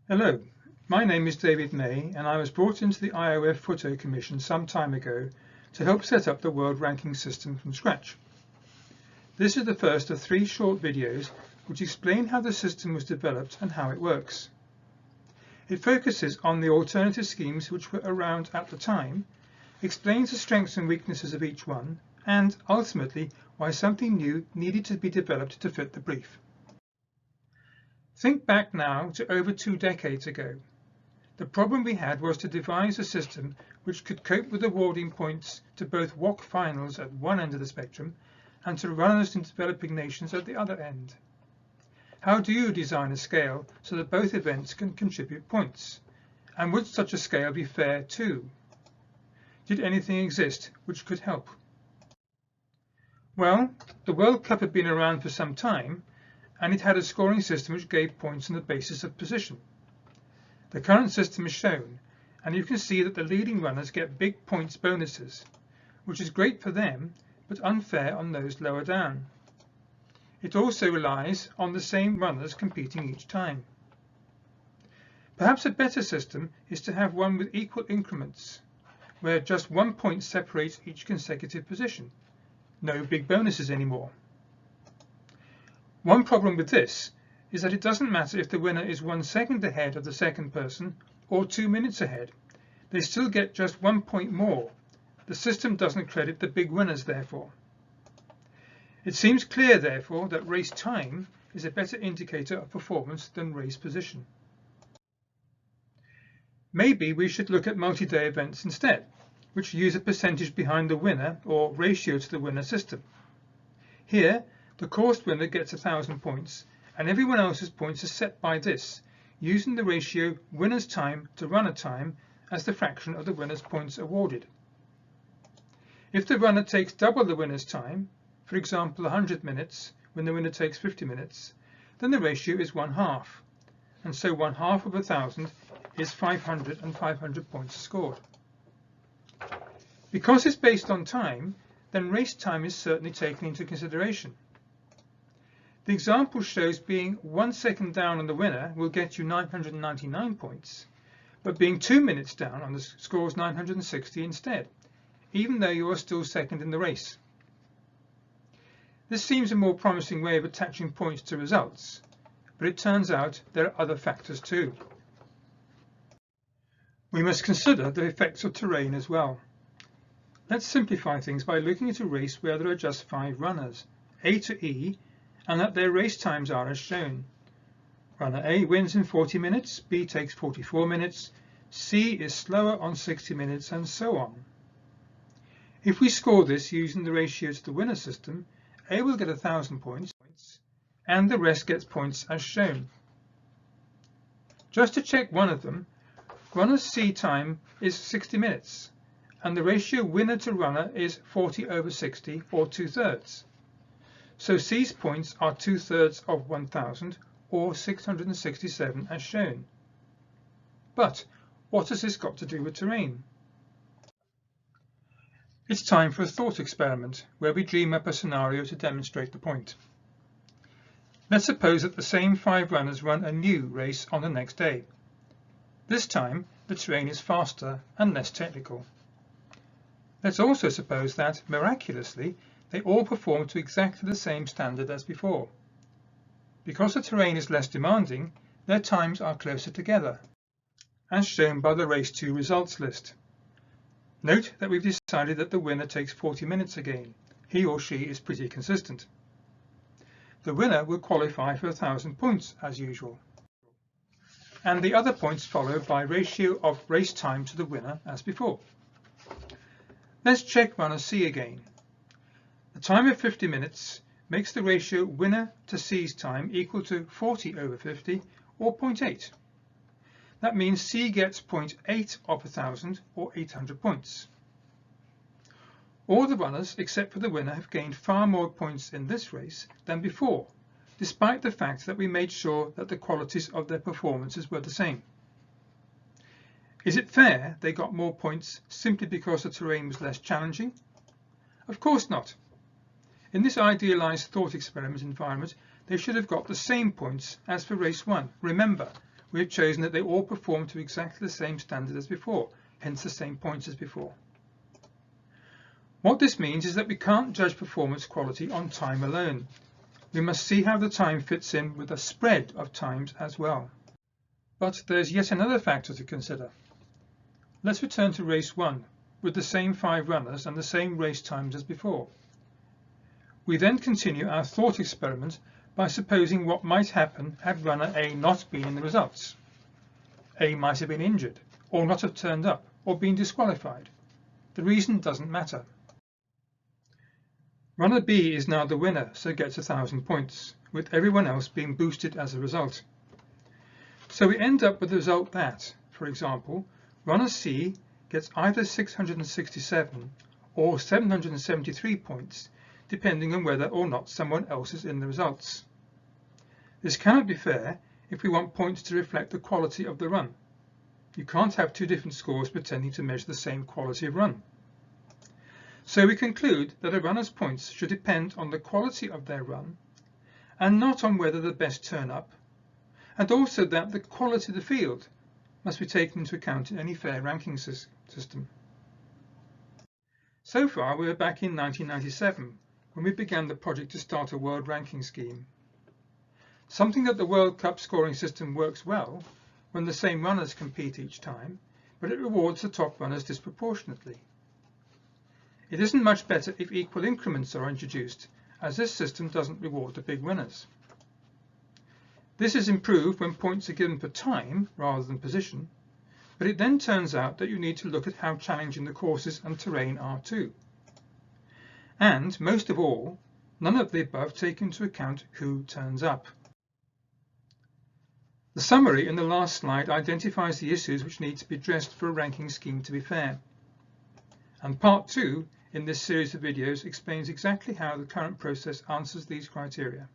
Hello, my name is David May and I was brought into the IOF Photo Commission some time ago to help set up the World Ranking System from scratch. This is the first of 3 short videos which explain how the system was developed and how it works. It focuses on the alternative schemes which were around at the time, explains the strengths and weaknesses of each one, and ultimately why something new needed to be developed to fit the brief. Think back now to over 2 decades ago. The problem we had was to devise a system which could cope with awarding points to both WOC finals at one end of the spectrum and to runners in developing nations at the other end. How do you design a scale so that both events can contribute points? And would such a scale be fair too? Did anything exist which could help? Well, the World Cup had been around for some time, and it had a scoring system which gave points on the basis of position. The current system is shown, and you can see that the leading runners get big points bonuses, which is great for them, but unfair on those lower down. It also relies on the same runners competing each time. Perhaps a better system is to have one with equal increments, where just 1 point separates each consecutive position. No big bonuses anymore. One problem with this is that it doesn't matter if the winner is 1 second ahead of the second person or 2 minutes ahead. They still get just 1 point more. The system doesn't credit the big winners, therefore. It seems clear, therefore, that race time is a better indicator of performance than race position. Maybe we should look at multi-day events instead, which use a percentage behind the winner or ratio to the winner system. Here, the course winner gets 1,000 points, and everyone else's points are set by this, using the ratio winner's time to runner time as the fraction of the winner's points awarded. If the runner takes double the winner's time, for example 100 minutes, when the winner takes 50 minutes, then the ratio is 1/2, and so 1/2 of 1,000 is 500, and 500 points scored. Because it's based on time, then race time is certainly taken into consideration. The example shows being 1 second down on the winner will get you 999 points, but being 2 minutes down on the scores 960 instead, even though you are still second in the race. This seems a more promising way of attaching points to results, but it turns out there are other factors too. We must consider the effects of terrain as well. Let's simplify things by looking at a race where there are just 5 runners, A to E, and that their race times are as shown. Runner A wins in 40 minutes, B takes 44 minutes, C is slower on 60 minutes, and so on. If we score this using the ratio to the winner system, A will get 1,000 points, and the rest gets points as shown. Just to check one of them, runner C time is 60 minutes, and the ratio winner to runner is 40/60, or 2/3. So C's points are 2/3 of 1,000, or 667 as shown. But what has this got to do with terrain? It's time for a thought experiment where we dream up a scenario to demonstrate the point. Let's suppose that the same 5 runners run a new race on the next day. This time the terrain is faster and less technical. Let's also suppose that, miraculously, they all perform to exactly the same standard as before. Because the terrain is less demanding, their times are closer together, as shown by the Race 2 results list. Note that we've decided that the winner takes 40 minutes again. He or she is pretty consistent. The winner will qualify for 1,000 points as usual. And the other points follow by ratio of race time to the winner as before. Let's check runner C again. The time of 50 minutes makes the ratio winner to C's time equal to 40/50, or 0.8. That means C gets 0.8 of 1,000, or 800 points. All the runners except for the winner have gained far more points in this race than before, despite the fact that we made sure that the qualities of their performances were the same. Is it fair they got more points simply because the terrain was less challenging? Of course not. In this idealized thought experiment environment, they should have got the same points as for race 1. Remember, we have chosen that they all perform to exactly the same standard as before, hence the same points as before. What this means is that we can't judge performance quality on time alone. We must see how the time fits in with a spread of times as well. But there's yet another factor to consider. Let's return to race 1 with the same 5 runners and the same race times as before. We then continue our thought experiment by supposing what might happen had runner A not been in the results. A might have been injured, or not have turned up, or been disqualified. The reason doesn't matter. Runner B is now the winner, so gets 1,000 points, with everyone else being boosted as a result. So we end up with the result that, for example, runner C gets either 667 or 773 points, depending on whether or not someone else is in the results. This cannot be fair if we want points to reflect the quality of the run. You can't have two different scores pretending to measure the same quality of run. So we conclude that a runner's points should depend on the quality of their run and not on whether the best turn up, and also that the quality of the field must be taken into account in any fair ranking system. So far we are back in 1997 when we began the project to start a world ranking scheme. Something that the World Cup scoring system works well when the same runners compete each time, but it rewards the top runners disproportionately. It isn't much better if equal increments are introduced, as this system doesn't reward the big winners. This is improved when points are given for time rather than position, but it then turns out that you need to look at how challenging the courses and terrain are too. And, most of all, none of the above take into account who turns up. The summary in the last slide identifies the issues which need to be addressed for a ranking scheme to be fair. And part 2 in this series of videos explains exactly how the current process answers these criteria.